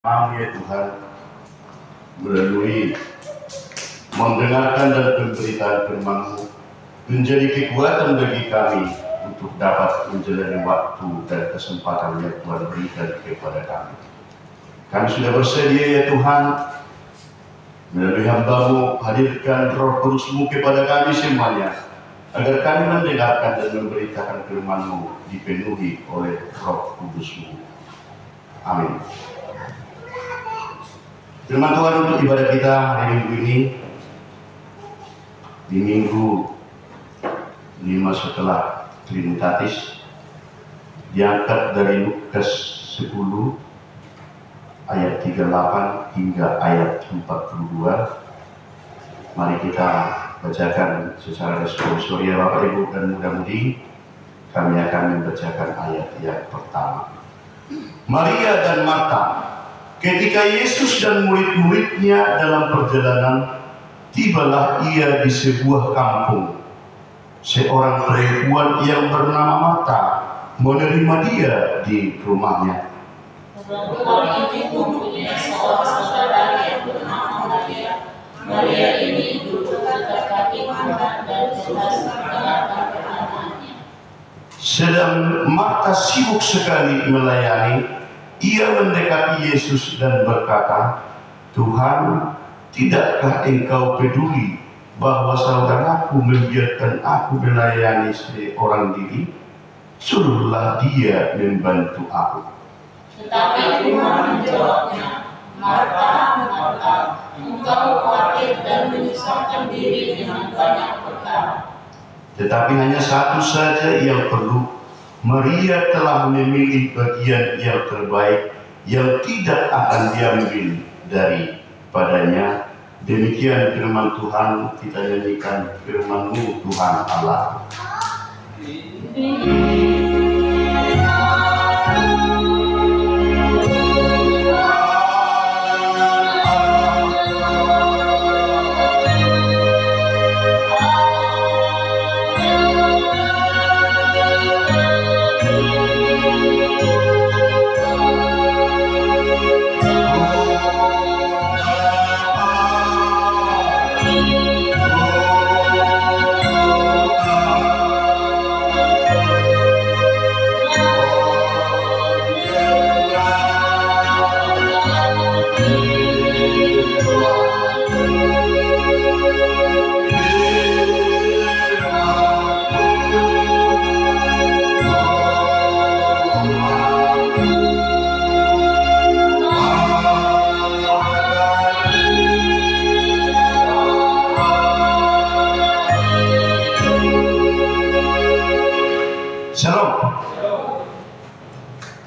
Ya Tuhan, melalui mendengarkan dan pemberitaan firman-Mu menjadi kekuatan bagi kami untuk dapat menjalani waktu dan kesempatan yang Tuhan berikan kepada kami. Kami sudah bersedia ya Tuhan, melalui hamba-Mu hadirkan Roh Kudus-Mu kepada kami semuanya, agar kami mendengarkan dan memberitakan firman-Mu dipenuhi oleh Roh Kudus-Mu. Amin. Firman Tuhan untuk ibadah kita hari Minggu ini, di Minggu 5 setelah Trinitatis, diangkat dari Lukas 10 ayat 38 hingga ayat 42. Mari kita bacakan secara responsori ya Bapak Ibu dan mudah-mudi kami akan membacakan ayat yang pertama. Maria dan Marta. Ketika Yesus dan murid-muridnya dalam perjalanan, tibalah ia di sebuah kampung. Seorang perempuan yang bernama Marta menerima dia di rumahnya. Orang itu mempunyai seorang saudara yang bernama Maria. Maria ini duduk dekat kaki Tuhan dan terus mendengarkan perkataannya. Sedang Marta sibuk sekali melayani, ia mendekati Yesus dan berkata, "Tuhan, tidakkah engkau peduli bahwa saudaraku membiarkan aku melayani seorang diri? Suruhlah dia membantu aku." Tetapi Tuhan menjawabnya, "Marta, Marta, engkau khawatir dan menyusahkan diri dengan banyak perkara. Tetapi hanya satu saja yang perlu. Maria telah memilih bagian yang terbaik yang tidak akan diambil daripadanya." Demikian firman Tuhan. Kita nyanyikan firman-Mu Tuhan Allah.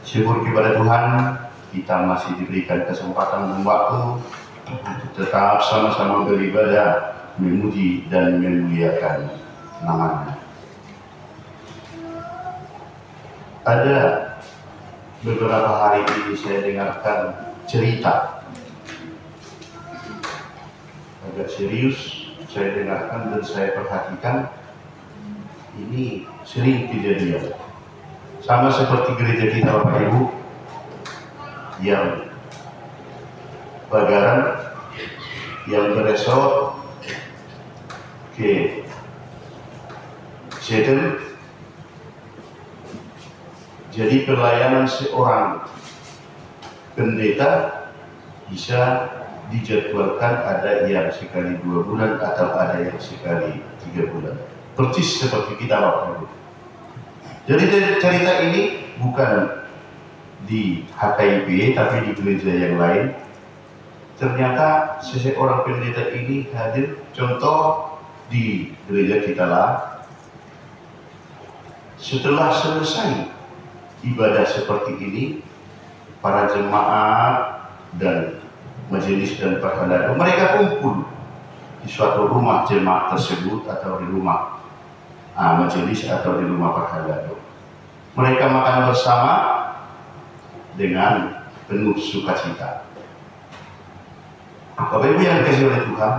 Syukur kepada Tuhan, kita masih diberikan kesempatan dan waktu untuk tetap sama-sama beribadah, memuji dan memuliakan nama-Nya. Ada beberapa hari ini saya dengarkan cerita agak serius, saya dengarkan dan saya perhatikan. Ini sering kejadian. Sama seperti gereja kita Bapak Ibu, yang bagaran, yang beresor ke Seattle. Jadi pelayanan seorang pendeta bisa dijadwalkan, ada yang sekali 2 bulan atau ada yang sekali 3 bulan. Persis seperti kita Bapak Ibu. Jadi cerita ini bukan di HKIP tapi di gereja yang lain. Ternyata seseorang pendeta ini hadir, contoh di gereja kita lah. Setelah selesai ibadah seperti ini, para jemaat dan majelis dan perhadap mereka kumpul di suatu rumah jemaat tersebut atau di rumah majelis atau di rumah perhadap. Mereka makan bersama dengan penuh sukacita. Bapak Ibu yang dikasihi oleh Tuhan,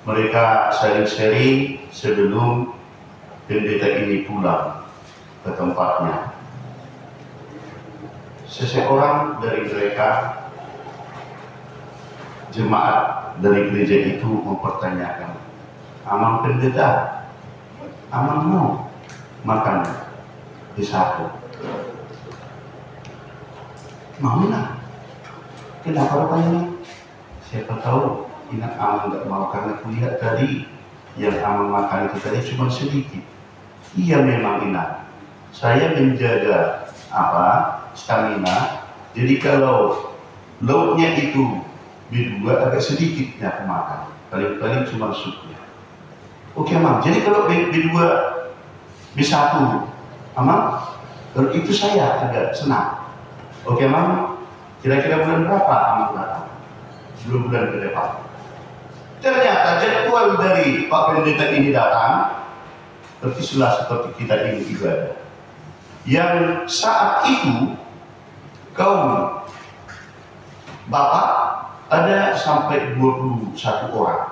mereka sharing-sharing sebelum pendeta ini pulang ke tempatnya. Seseorang dari mereka jemaat dari gereja itu mempertanyakan, Amang pendeta, Amang mau makan di satu? Mau nak? Kenapa rupanya? Siapa tahu ingat Amang nggak mau, karena kulihat tadi yang Amang makan itu tadi cuma sedikit. Iya memang ingat. Saya menjaga stamina. Jadi kalau lauknya itu B2 agak sedikitnya aku makan, paling-paling cuma supnya. Oke Amang, jadi kalau B2 B1 Amang, kalau itu saya agak senang. Oke Amang, kira-kira bulan berapa Amang datang? 2 bulan ke depan. Ternyata jadwal dari Pak Pendeta ini datang persilah seperti kita ini ibadah. Yang saat itu kaum bapak ada sampai 21 orang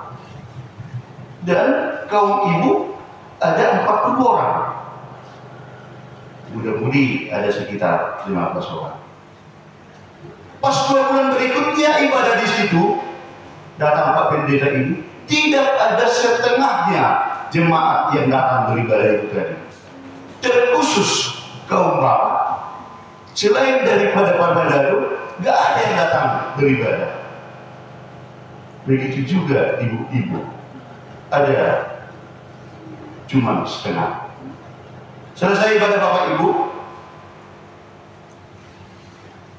dan kaum ibu ada 40 orang. Mudah-mudi ada sekitar 15 orang. Pas 2 bulan berikutnya ibadah di situ, datang Pak Pendeta ini, tidak ada setengahnya jemaat yang datang beribadah itu tadi. Terkhusus kaum bapak, selain daripada Pak Mandado, gak ada yang datang beribadah. Begitu juga ibu-ibu, ada cuma setengah. Selesai ibadah Bapak Ibu,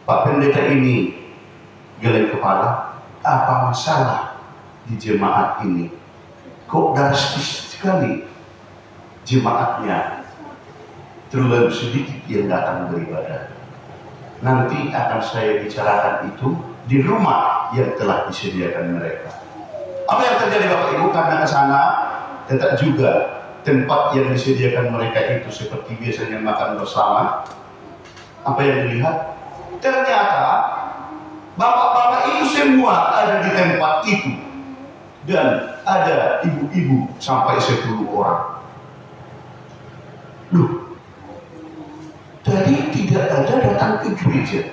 Pak Pendeta ini geleng kepala, apa masalah di jemaat ini? Kok drastis sekali jemaatnya, terlalu sedikit yang datang beribadah. Nanti akan saya bicarakan itu di rumah yang telah disediakan mereka. Apa yang terjadi Bapak Ibu? Karena ke sana tetap juga tempat yang disediakan mereka itu seperti biasanya makan bersama. Apa yang dilihat? Ternyata bapak-bapak itu semua ada di tempat itu, dan ada ibu-ibu sampai 10 orang. Loh, tadi tidak ada datang ke gereja.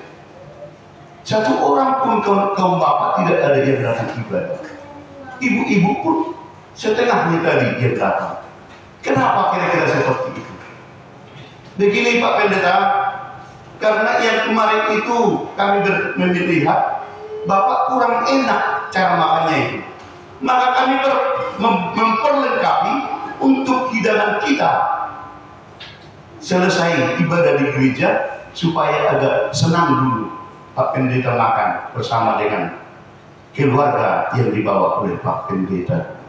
Satu orang pun kaum bapak tidak ada yang datang ibadah. Ibu-ibu pun setengahnya tadi yang datang. Kenapa kira-kira seperti itu? Begini Pak Pendeta, karena yang kemarin itu kami melihat Bapak kurang enak cara makannya itu. Maka kami memperlengkapi untuk hidangan kita. Selesai ibadah di gereja supaya agak senang dulu Pak Pendeta makan bersama dengan keluarga yang dibawa oleh Pak Pendeta.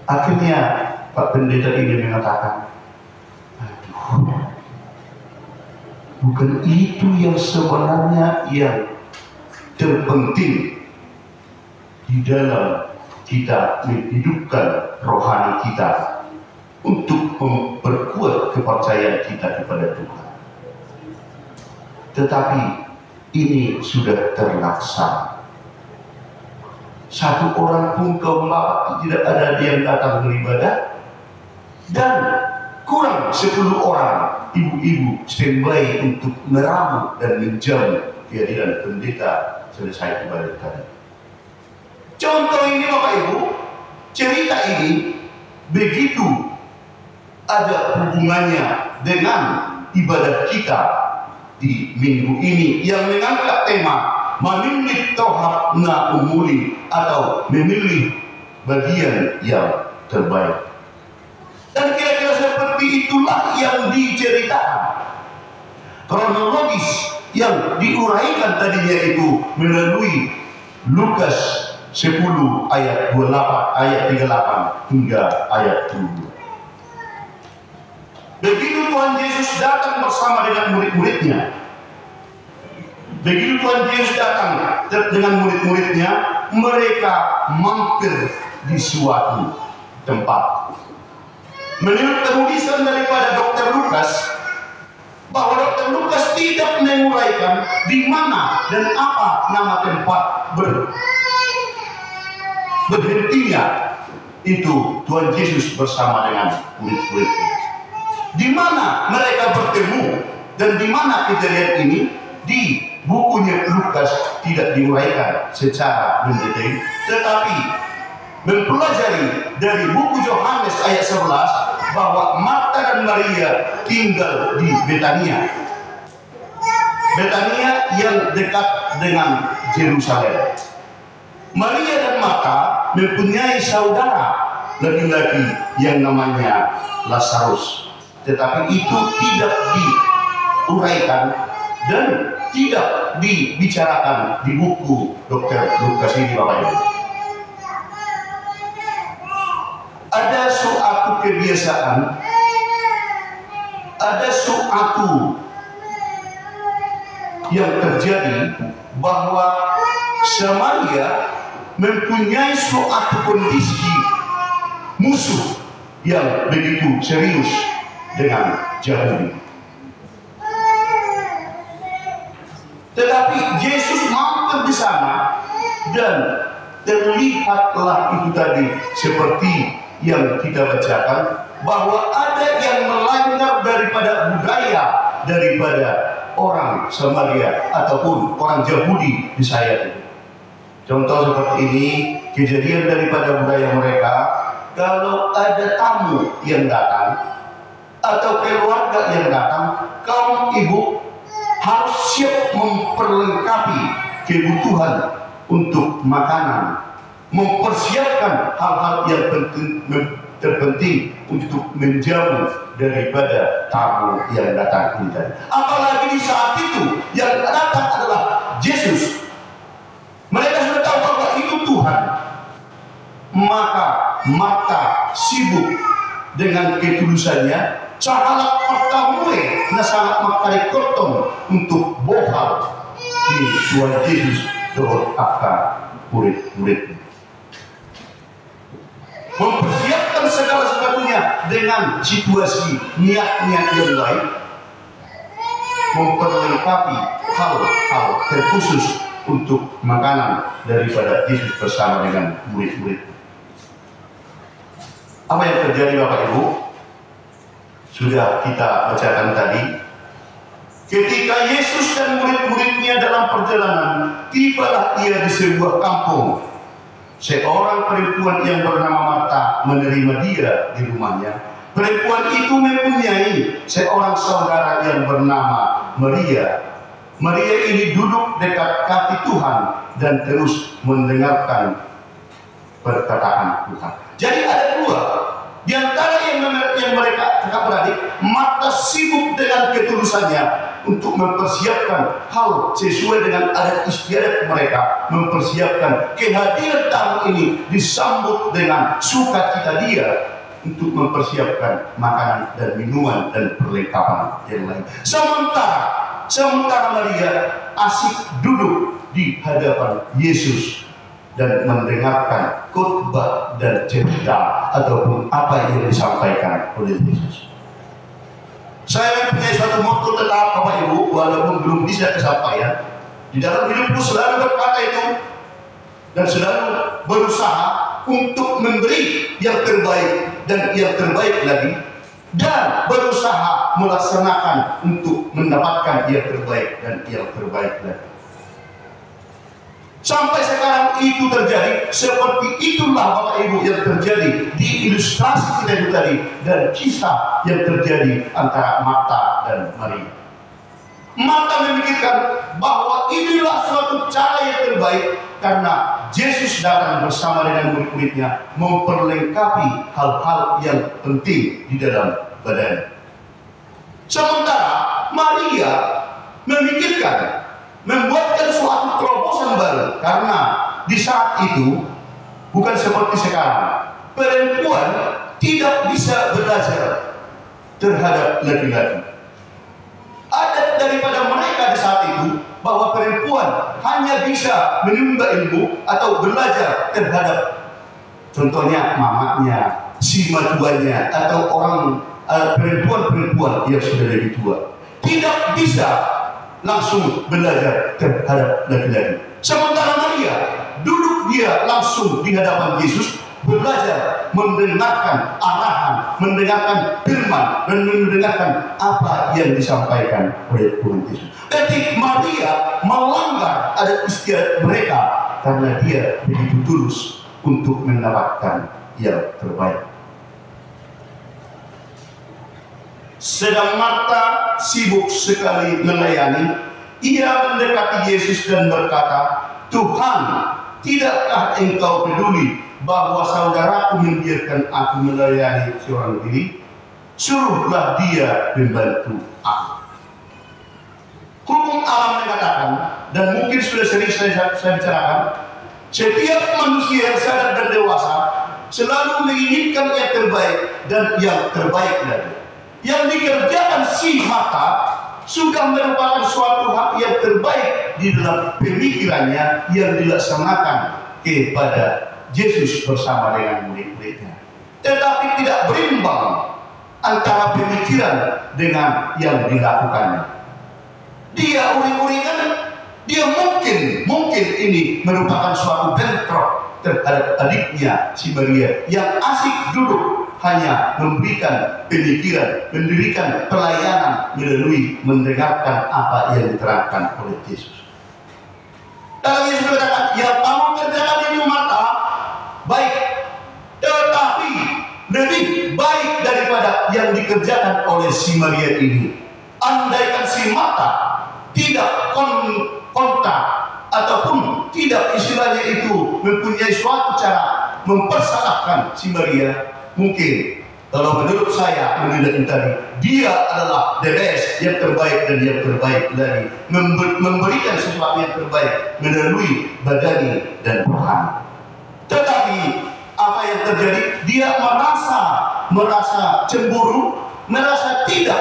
Akhirnya Pak Pendeta ini mengatakan, aduh, bukan itu yang sebenarnya yang terpenting di dalam kita menghidupkan rohani kita untuk memperkuat kepercayaan kita kepada Tuhan. Tetapi ini sudah terlaksana. Satu orang pun kaum bapak tidak ada yang datang beribadah, dan kurang 10 orang ibu-ibu standby untuk meramu dan menjamu kehadiran pendeta selesai ibadah tadi. Contoh ini Bapak Ibu, cerita ini begitu ada hubungannya dengan ibadah kita di minggu ini yang mengangkat tema memilih tohat na umuri, atau memilih bagian yang terbaik. Dan kira-kira seperti itulah yang diceritakan kronologis yang diuraikan tadinya itu melalui Lukas 10 ayat 28, ayat 38 hingga ayat 7. Begitu Tuhan Yesus datang bersama dengan murid-muridnya, begitu Tuhan Yesus datang dengan murid-muridnya, mereka mampir di suatu tempat. Menurut penulisan daripada Dr. Lukas, bahwa Dr. Lukas tidak menguraikan di mana dan apa nama tempat berhentinya itu Tuhan Yesus bersama dengan murid-muridnya. Di mana mereka bertemu dan di mana kejadian ini di bukunya Lukas tidak diuraikan secara mendetail, tetapi mempelajari dari buku Yohanes ayat 11 bahwa Marta dan Maria tinggal di Betania. Betania yang dekat dengan Yerusalem. Maria dan Marta mempunyai saudara laki-laki yang namanya Lazarus, tetapi itu tidak diuraikan dan tidak dibicarakan di buku Dr. Lukas ini, Bapak Ibu. Ada suatu kebiasaan, ada suatu yang terjadi bahwa Samaria mempunyai suatu kondisi musuh yang begitu serius dengan Yahudi. Tetapi Yesus mampir di sana dan terlihatlah itu tadi seperti yang kita bacakan, bahwa ada yang melanggar daripada budaya daripada orang Samaria ataupun orang Yahudi di saya itu. Contoh seperti ini, kejadian daripada budaya mereka, kalau ada tamu yang datang atau keluarga yang datang, kaum ibu harus siap memperlengkapi kebutuhan untuk makanan, mempersiapkan hal-hal yang terpenting untuk menjamu daripada tamu yang datang ini. Apalagi di saat itu yang datang adalah Yesus. Mereka sudah tahu bahwa itu Tuhan. Maka Marta sibuk dengan ketulusannya, sangat pertamue, sangat makarikoton untuk bohal di Tuhan Yesus doa akan murid-murid. Mempersiapkan segala sesuatunya dengan situasi niat-niat yang baik, memperlengkapi hal-hal terkhusus untuk makanan daripada Yesus bersama dengan murid-murid. Apa yang terjadi, Bapak Ibu? Sudah kita bacakan tadi. Ketika Yesus dan murid-muridnya dalam perjalanan, tibalah ia di sebuah kampung. Seorang perempuan yang bernama Marta menerima dia di rumahnya. Perempuan itu mempunyai seorang saudara yang bernama Maria. Maria ini duduk dekat kaki Tuhan dan terus mendengarkan perkataan Tuhan. Jadi ada dua. Di antara yang mereka kakak beradik, Marta sibuk dengan ketulusannya untuk mempersiapkan hal sesuai dengan adat istiadat mereka, mempersiapkan kehadiran tamu ini disambut dengan sukacita dia untuk mempersiapkan makanan dan minuman dan perlengkapan yang lain. Sementara Maria asik duduk di hadapan Yesus dan mendengarkan khotbah dan cerita ataupun apa yang disampaikan oleh Yesus. Saya punya suatu motto tetap, Bapak Ibu, walaupun belum bisa kesampaian, di dalam hidupku selalu berkata itu dan selalu berusaha untuk memberi yang terbaik dan yang terbaik lagi, dan berusaha melaksanakan untuk mendapatkan yang terbaik dan yang terbaik lagi. Sampai sekarang itu terjadi. Seperti itulah Bapak Ibu yang terjadi di ilustrasi kita itu tadi, dan kisah yang terjadi antara Marta dan Maria. Marta memikirkan bahwa inilah suatu cara yang terbaik karena Yesus datang bersama dengan murid-muridnya memperlengkapi hal-hal yang penting di dalam badan. Sementara Maria memikirkan, membuatkan suatu terobosan baru, karena di saat itu bukan seperti sekarang, perempuan tidak bisa belajar terhadap laki-laki. Adat daripada mereka di saat itu bahwa perempuan hanya bisa menimba ilmu atau belajar terhadap contohnya mamanya, si mertuanya, atau orang perempuan-perempuan yang sudah lebih tua. Tidak bisa langsung belajar terhadap laki-laki. Sementara Maria duduk dia langsung di hadapan Yesus belajar mendengarkan arahan, mendengarkan firman, dan mendengarkan apa yang disampaikan oleh Tuhan Yesus. Jadi Maria melanggar adat istiadat mereka karena dia begitu tulus untuk mendapatkan yang terbaik. Sedang Marta sibuk sekali melayani, ia mendekati Yesus dan berkata, "Tuhan, tidakkah engkau peduli bahwa saudaraku membiarkan aku melayani seorang diri? Suruhlah dia membantu aku." Hukum alam mengatakan, dan mungkin sudah sering saya bicarakan, setiap manusia yang sadar dan dewasa selalu menginginkan yang terbaik dan yang terbaik lagi. Yang dikerjakan si Marta sudah merupakan suatu hak yang terbaik di dalam pemikirannya yang dilaksanakan kepada Yesus bersama dengan murid-muridnya. Tetapi tidak berimbang antara pemikiran dengan yang dilakukannya. Dia uring-uringan, dia mungkin ini merupakan suatu bentrok terhadap adiknya si Maria yang asik duduk hanya memberikan pemikiran, mendirikan pelayanan melalui mendengarkan apa yang diterangkan oleh Yesus. Dan Yesus berkata, "Yang kamu kerjakan ini Marta, baik, tetapi lebih baik daripada yang dikerjakan oleh si Maria ini. Andaikan si Marta tidak kontak ataupun tidak istilahnya itu mempunyai suatu cara mempersalahkan si Maria, mungkin kalau menurut saya menilai tadi, dia adalah the best, yang terbaik dan yang terbaik lagi, memberikan sesuatu yang terbaik melalui badani dan rohani. Tetapi apa yang terjadi? Dia merasa cemburu, merasa tidak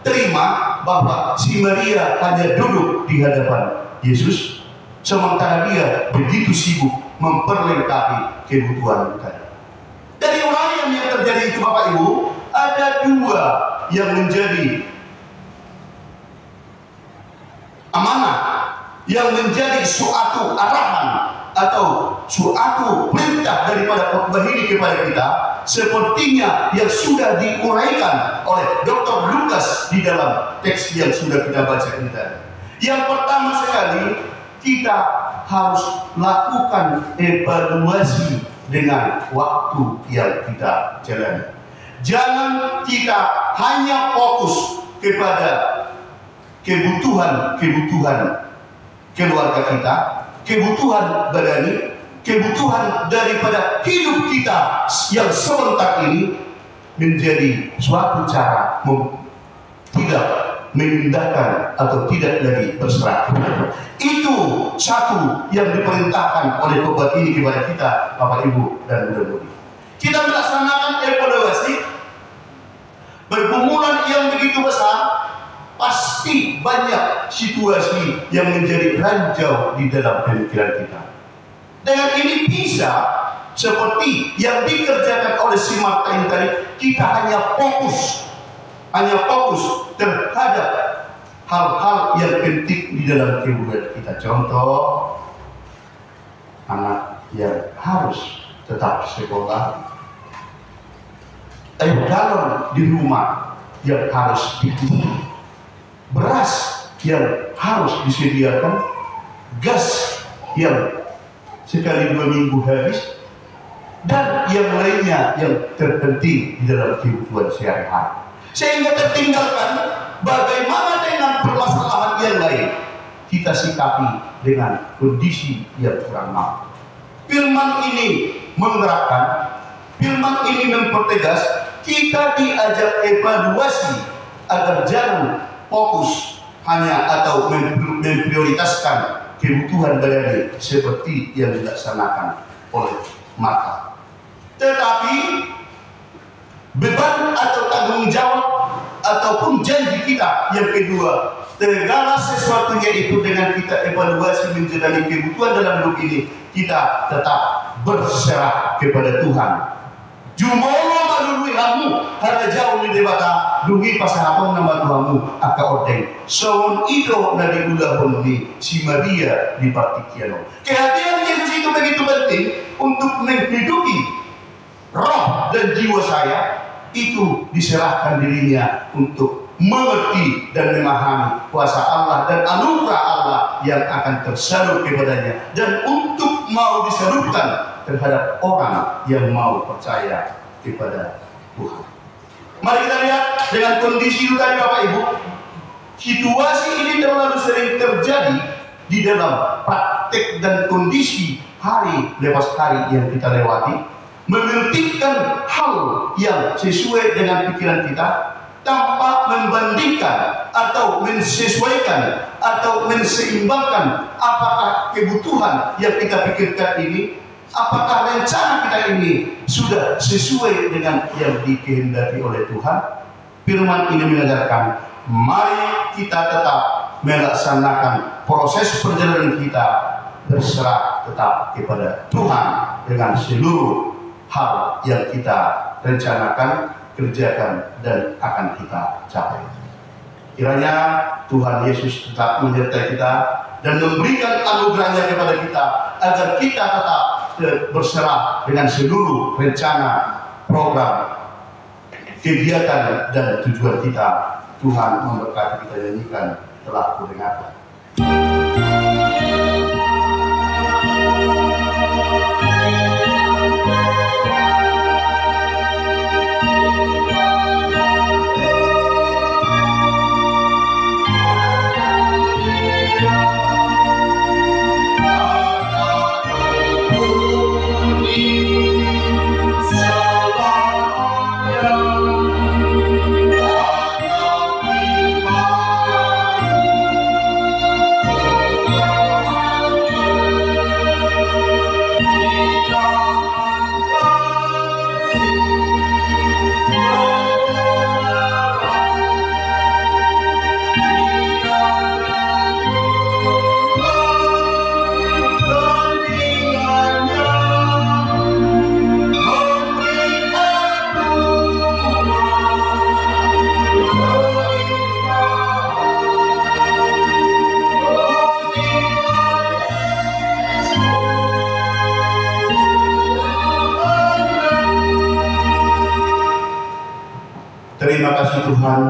terima bahwa si Maria hanya duduk di hadapan Yesus, sementara dia begitu sibuk memperlengkapi kebutuhan kita. Dari uraian yang terjadi itu Bapak Ibu, ada dua yang menjadi amanah, yang menjadi suatu arahan atau suatu perintah daripada khotbah ini kepada kita, sepertinya yang sudah diuraikan oleh Dr. Lukas di dalam teks yang sudah kita baca ini tadi. Yang pertama sekali, kita harus lakukan evaluasi dengan waktu yang kita jalani. Jangan kita hanya fokus kepada kebutuhan keluarga kita, kebutuhan badani, kebutuhan daripada hidup kita yang sebentar ini menjadi suatu cara tidak memindahkan atau tidak lagi berserah. Itu satu yang diperintahkan oleh khotbah ini kepada kita, Bapak Ibu dan Saudara. Kita melaksanakan evaluasi bergumulan yang begitu besar, pasti banyak situasi yang menjadi ranjau di dalam pemikiran kita. Dengan ini bisa seperti yang dikerjakan oleh si Marta ini tadi, kita hanya fokus terhadap hal-hal yang penting di dalam kehidupan kita. Contoh, anak yang harus tetap sekolah, air galon di rumah yang harus diisi, beras yang harus disediakan, gas yang sekali 2 minggu habis, dan yang lainnya yang terpenting di dalam kehidupan sehari-hari. Sehingga tertinggalkan bagaimana dengan permasalahan yang lain kita sikapi dengan kondisi yang kurang mampu. Firman ini menggerakkan, firman ini mempertegas, kita diajak evaluasi agar jangan fokus hanya atau memprioritaskan kebutuhan badani seperti yang dilaksanakan oleh Marta. Tetapi beban atau tanggung jawab ataupun janji kita yang kedua, segala sesuatunya itu dengan kita evaluasi menjalani kebutuhan dalam hidup ini, kita tetap berserah kepada Tuhan. Jumolo malului hamu hada jauh di debata dungi pasahapon nama Tuhanmu aka ordeng sawon itu nadi ulahon ni si Maria di Partikiano. Kehadiran Yesus itu begitu penting untuk menghidupi roh dan jiwa saya itu diserahkan dirinya untuk mengerti dan memahami kuasa Allah dan anugerah Allah yang akan tersalur kepadanya, dan untuk mau disalurkan terhadap orang yang mau percaya kepada Tuhan. Mari kita lihat dengan kondisi itu tadi Bapak Ibu. Situasi ini terlalu sering terjadi di dalam praktek dan kondisi hari lepas hari yang kita lewati, mementingkan hal yang sesuai dengan pikiran kita tanpa membandingkan atau mensesuaikan atau menseimbangkan apakah kebutuhan yang kita pikirkan ini, apakah rencana kita ini sudah sesuai dengan yang dikehendaki oleh Tuhan. Firman ini mengajarkan, mari kita tetap melaksanakan proses perjalanan kita berserah tetap kepada Tuhan dengan seluruh hal yang kita rencanakan, kerjakan, dan akan kita capai. Kiranya Tuhan Yesus tetap menyertai kita dan memberikan anugerahnya kepada kita agar kita tetap berserah dengan seluruh rencana, program, kegiatan, dan tujuan kita. Tuhan memberkati kita. Nyanyikan Telah Kudengarkan. Terima kasih Tuhan,